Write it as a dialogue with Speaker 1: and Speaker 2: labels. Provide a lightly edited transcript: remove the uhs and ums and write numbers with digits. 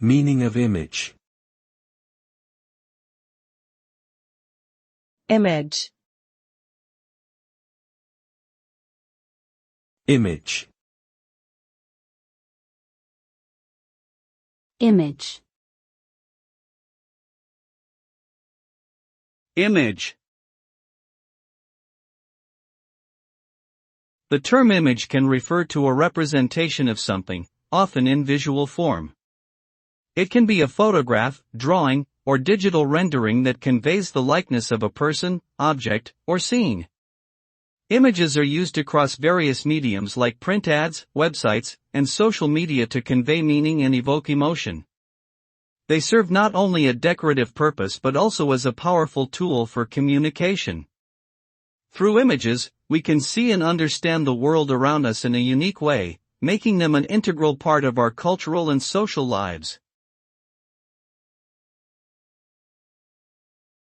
Speaker 1: Meaning of image.
Speaker 2: Image.
Speaker 1: Image.
Speaker 3: Image.
Speaker 4: Image. The term image can refer to a representation of something, often in visual form. It can be a photograph, drawing, or digital rendering that conveys the likeness of a person, object, or scene. Images are used across various mediums like print ads, websites, and social media to convey meaning and evoke emotion. They serve not only a decorative purpose but also as a powerful tool for communication. Through images, we can see and understand the world around us in a unique way, making them an integral part of our cultural and social lives.